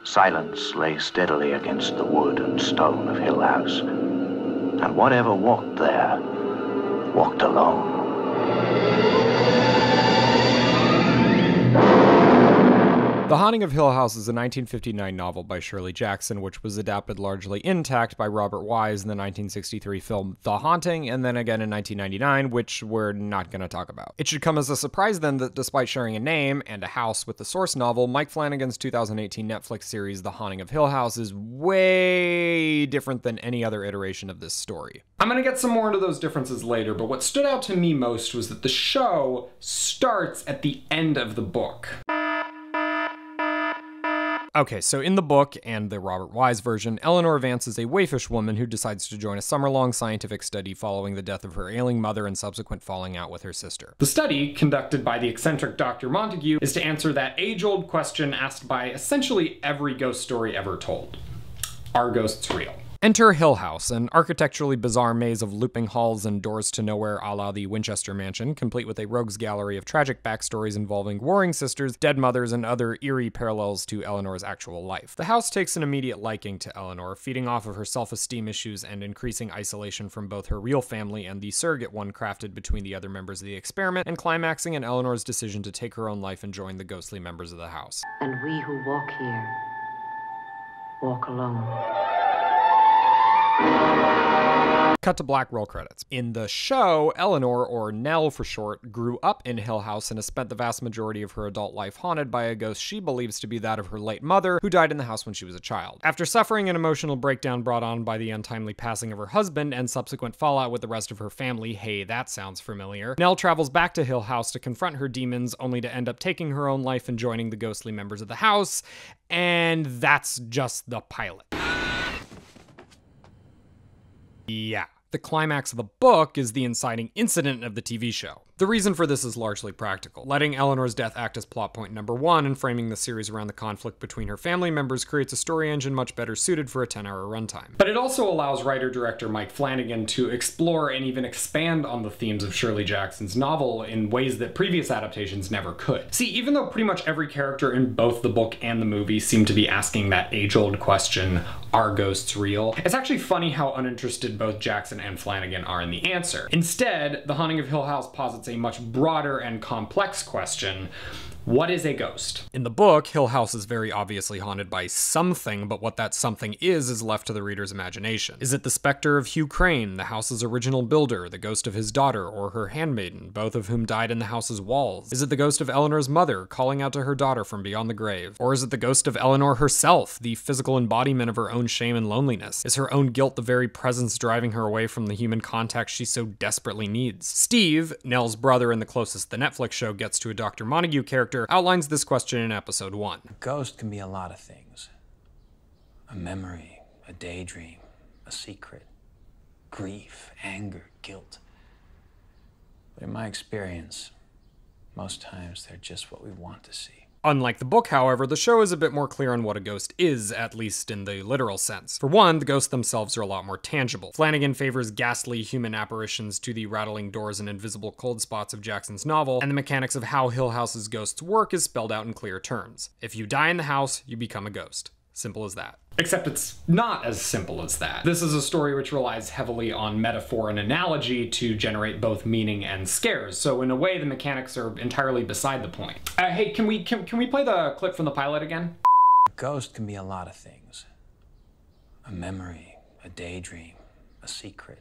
Silence lay steadily against the wood and stone of Hill House, and whatever walked there walked alone. The Haunting of Hill House is a 1959 novel by Shirley Jackson, which was adapted largely intact by Robert Wise in the 1963 film The Haunting, and then again in 1999, which we're not going to talk about. It should come as a surprise then that despite sharing a name and a house with the source novel, Mike Flanagan's 2018 Netflix series The Haunting of Hill House is way different than any other iteration of this story. I'm going to get some more into those differences later, but what stood out to me most was that the show starts at the end of the book. Okay, so in the book, and the Robert Wise version, Eleanor Vance is a waifish woman who decides to join a summer-long scientific study following the death of her ailing mother and subsequent falling out with her sister. The study, conducted by the eccentric Dr. Montague, is to answer that age-old question asked by essentially every ghost story ever told. Are ghosts real? Enter Hill House, an architecturally bizarre maze of looping halls and doors to nowhere a la the Winchester Mansion, complete with a rogues gallery of tragic backstories involving warring sisters, dead mothers, and other eerie parallels to Eleanor's actual life. The house takes an immediate liking to Eleanor, feeding off of her self-esteem issues and increasing isolation from both her real family and the surrogate one crafted between the other members of the experiment, and climaxing in Eleanor's decision to take her own life and join the ghostly members of the house. And we who walk here, walk alone. Cut to black, roll credits. In the show, Eleanor, or Nell for short, grew up in Hill House and has spent the vast majority of her adult life haunted by a ghost she believes to be that of her late mother, who died in the house when she was a child. After suffering an emotional breakdown brought on by the untimely passing of her husband and subsequent fallout with the rest of her family, hey, that sounds familiar, Nell travels back to Hill House to confront her demons, only to end up taking her own life and joining the ghostly members of the house, and that's just the pilot. Yeah. The climax of the book is the inciting incident of the TV show. The reason for this is largely practical. Letting Eleanor's death act as plot point number one and framing the series around the conflict between her family members creates a story engine much better suited for a 10-hour runtime. But it also allows writer-director Mike Flanagan to explore and even expand on the themes of Shirley Jackson's novel in ways that previous adaptations never could. See, even though pretty much every character in both the book and the movie seem to be asking that age-old question, are ghosts real? It's actually funny how uninterested both Jackson and Flanagan are in the answer. Instead, The Haunting of Hill House posits a much broader and complex question. What is a ghost? In the book, Hill House is very obviously haunted by something, but what that something is left to the reader's imagination. Is it the specter of Hugh Crane, the house's original builder, the ghost of his daughter, or her handmaiden, both of whom died in the house's walls? Is it the ghost of Eleanor's mother, calling out to her daughter from beyond the grave? Or is it the ghost of Eleanor herself, the physical embodiment of her own shame and loneliness? Is her own guilt the very presence driving her away from the human contact she so desperately needs? Steve, Nell's brother in the closest the Netflix show gets to a Dr. Montague character, outlines this question in episode 1. A ghost can be a lot of things. A memory, a daydream, a secret, grief, anger, guilt. But in my experience, most times they're just what we want to see. Unlike the book, however, the show is a bit more clear on what a ghost is, at least in the literal sense. For one, the ghosts themselves are a lot more tangible. Flanagan favors ghastly human apparitions to the rattling doors and invisible cold spots of Jackson's novel, and the mechanics of how Hill House's ghosts work is spelled out in clear terms. If you die in the house, you become a ghost. Simple as that. Except it's not as simple as that. This is a story which relies heavily on metaphor and analogy to generate both meaning and scares, so in a way the mechanics are entirely beside the point. Hey, can we play the clip from the pilot again? A ghost can be a lot of things. A memory, a daydream, a secret,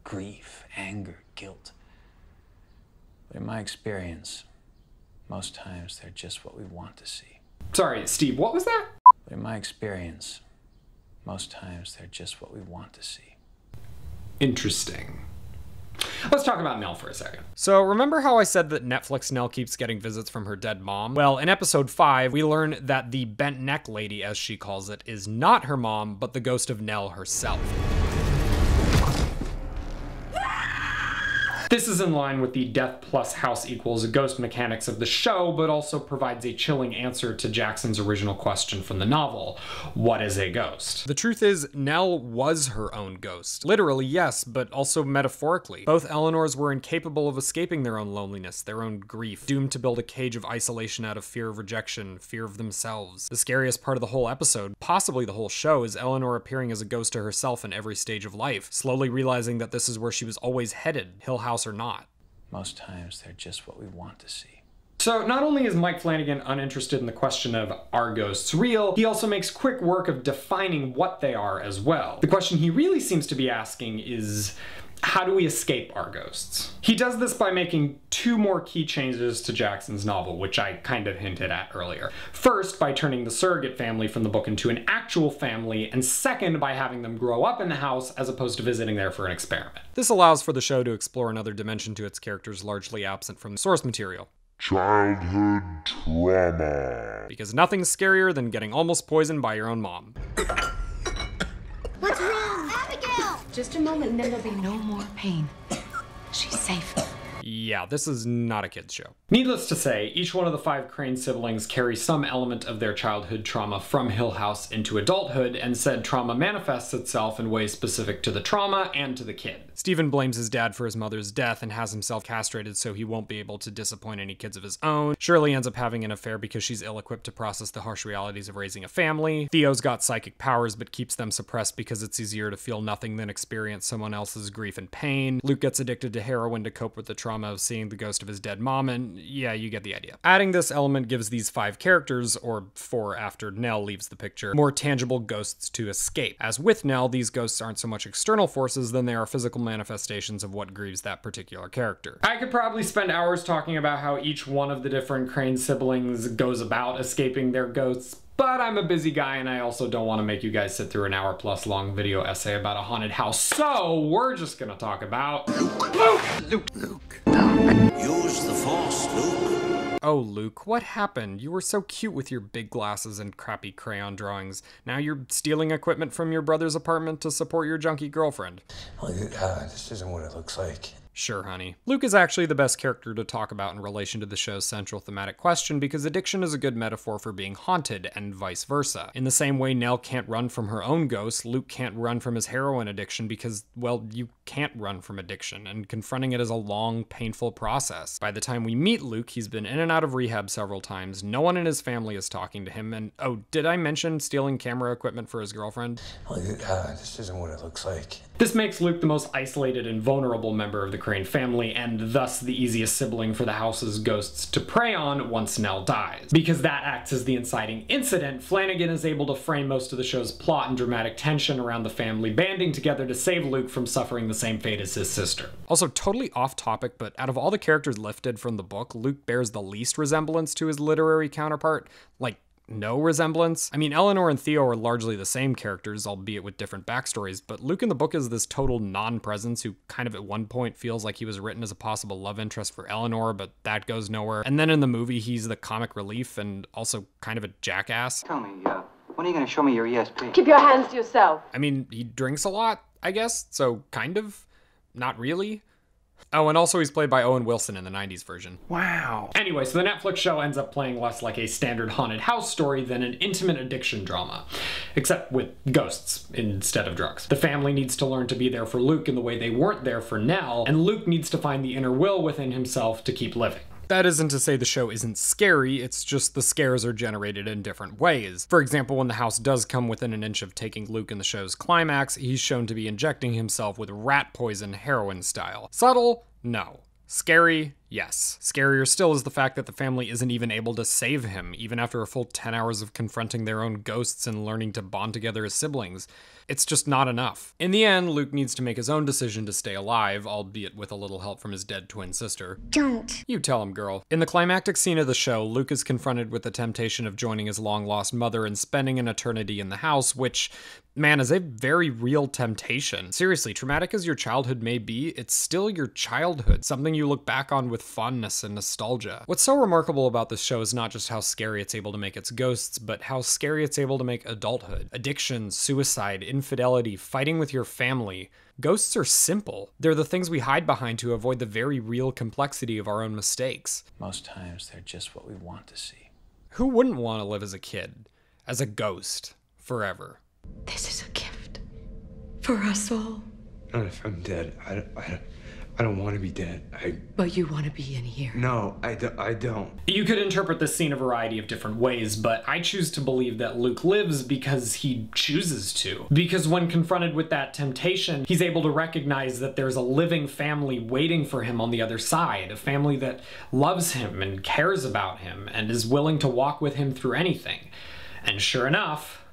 grief, anger, guilt. But in my experience, most times they're just what we want to see. Sorry, Steve, what was that? But in my experience, most times they're just what we want to see. Interesting. Let's talk about Nell for a second. So remember how I said that Netflix Nell keeps getting visits from her dead mom? Well, in episode 5, we learn that the bent neck lady, as she calls it, is not her mom, but the ghost of Nell herself. This is in line with the death plus house equals ghost mechanics of the show, but also provides a chilling answer to Jackson's original question from the novel: what is a ghost? The truth is, Nell was her own ghost. Literally, yes, but also metaphorically. Both Eleanors were incapable of escaping their own loneliness, their own grief, doomed to build a cage of isolation out of fear of rejection, fear of themselves. The scariest part of the whole episode, possibly the whole show, is Eleanor appearing as a ghost to herself in every stage of life, slowly realizing that this is where she was always headed, Hill House or not. Most times, they're just what we want to see. So not only is Mike Flanagan uninterested in the question of are ghosts real, he also makes quick work of defining what they are as well. The question he really seems to be asking is, how do we escape our ghosts? He does this by making two more key changes to Jackson's novel, which I kind of hinted at earlier. First, by turning the surrogate family from the book into an actual family, and second, by having them grow up in the house as opposed to visiting there for an experiment. This allows for the show to explore another dimension to its characters largely absent from the source material: childhood trauma. Because nothing's scarier than getting almost poisoned by your own mom. What's wrong? Abigail! Just a moment and then there'll be no more pain. She's safe. Yeah, this is not a kid's show. Needless to say, each one of the 5 Crane siblings carry some element of their childhood trauma from Hill House into adulthood, and said trauma manifests itself in ways specific to the trauma and to the kid. Stephen blames his dad for his mother's death and has himself castrated so he won't be able to disappoint any kids of his own. Shirley ends up having an affair because she's ill-equipped to process the harsh realities of raising a family. Theo's got psychic powers but keeps them suppressed because it's easier to feel nothing than experience someone else's grief and pain. Luke gets addicted to heroin to cope with the trauma of seeing the ghost of his dead mom, and yeah, you get the idea. Adding this element gives these 5 characters, or 4 after Nell leaves the picture, more tangible ghosts to escape. As with Nell, these ghosts aren't so much external forces than they are physical manifestations of what grieves that particular character. I could probably spend hours talking about how each one of the different Crane siblings goes about escaping their ghosts, but I'm a busy guy and I also don't want to make you guys sit through an hour-plus long video essay about a haunted house, so we're just gonna talk about Luke. Use the Force, Luke. Oh, Luke, what happened? You were so cute with your big glasses and crappy crayon drawings. Now you're stealing equipment from your brother's apartment to support your junkie girlfriend. This isn't what it looks like. Sure, honey. Luke is actually the best character to talk about in relation to the show's central thematic question because addiction is a good metaphor for being haunted, and vice versa. In the same way Nell can't run from her own ghost, Luke can't run from his heroin addiction because, well, you can't run from addiction, and confronting it is a long, painful process. By the time we meet Luke, he's been in and out of rehab several times, no one in his family is talking to him, and oh, did I mention stealing camera equipment for his girlfriend? This isn't what it looks like. This makes Luke the most isolated and vulnerable member of the Crane family, and thus the easiest sibling for the house's ghosts to prey on once Nell dies. Because that acts as the inciting incident, Flanagan is able to frame most of the show's plot and dramatic tension around the family banding together to save Luke from suffering the same fate as his sister. Also, totally off topic, but out of all the characters lifted from the book, Luke bears the least resemblance to his literary counterpart. Like, no resemblance. I mean, Eleanor and Theo are largely the same characters, albeit with different backstories, but Luke in the book is this total non-presence who kind of at one point feels like he was written as a possible love interest for Eleanor, but that goes nowhere. And then in the movie, he's the comic relief and also kind of a jackass. Tell me, when are you going to show me your ESP? Keep your hands to yourself. I mean, he drinks a lot, I guess, so kind of. Not really. Oh, and also he's played by Owen Wilson in the 90s version. Wow. Anyway, so the Netflix show ends up playing less like a standard haunted house story than an intimate addiction drama, except with ghosts instead of drugs. The family needs to learn to be there for Luke in the way they weren't there for Nell, and Luke needs to find the inner will within himself to keep living. That isn't to say the show isn't scary, it's just the scares are generated in different ways. For example, when the house does come within an inch of taking Luke in the show's climax, he's shown to be injecting himself with rat poison heroin style. Subtle? No. Scary? Yes. Scarier still is the fact that the family isn't even able to save him, even after a full 10 hours of confronting their own ghosts and learning to bond together as siblings. It's just not enough. In the end, Luke needs to make his own decision to stay alive, albeit with a little help from his dead twin sister. Don't. You tell him, girl. In the climactic scene of the show, Luke is confronted with the temptation of joining his long-lost mother and spending an eternity in the house, which, man, is a very real temptation. Seriously, traumatic as your childhood may be, it's still your childhood, something you look back on with fondness and nostalgia. What's so remarkable about this show is not just how scary it's able to make its ghosts, but how scary it's able to make adulthood. Addiction, suicide, infidelity, fighting with your family. Ghosts are simple. They're the things we hide behind to avoid the very real complexity of our own mistakes. Most times, they're just what we want to see. Who wouldn't want to live as a kid? As a ghost? Forever. This is a gift for us all. Not if I'm dead. I don't want to be dead. But you want to be in here. No, I don't. You could interpret this scene a variety of different ways, but I choose to believe that Luke lives because he chooses to. Because when confronted with that temptation, he's able to recognize that there's a living family waiting for him on the other side, a family that loves him and cares about him and is willing to walk with him through anything. And sure enough...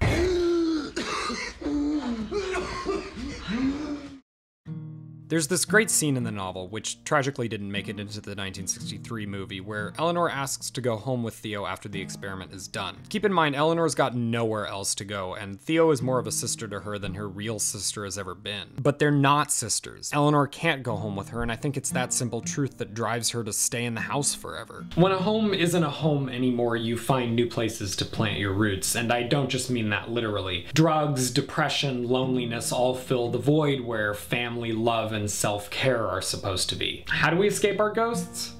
There's this great scene in the novel, which tragically didn't make it into the 1963 movie, where Eleanor asks to go home with Theo after the experiment is done. Keep in mind, Eleanor's got nowhere else to go, and Theo is more of a sister to her than her real sister has ever been. But they're not sisters. Eleanor can't go home with her, and I think it's that simple truth that drives her to stay in the house forever. When a home isn't a home anymore, you find new places to plant your roots, and I don't just mean that literally. Drugs, depression, loneliness all fill the void where family, love, and self-care are supposed to be. How do we escape our ghosts?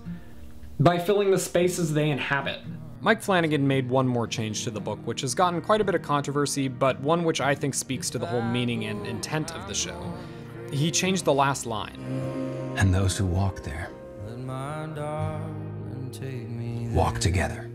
By filling the spaces they inhabit. Mike Flanagan made one more change to the book, which has gotten quite a bit of controversy, but one which I think speaks to the whole meaning and intent of the show. He changed the last line. And those who walk there walk together.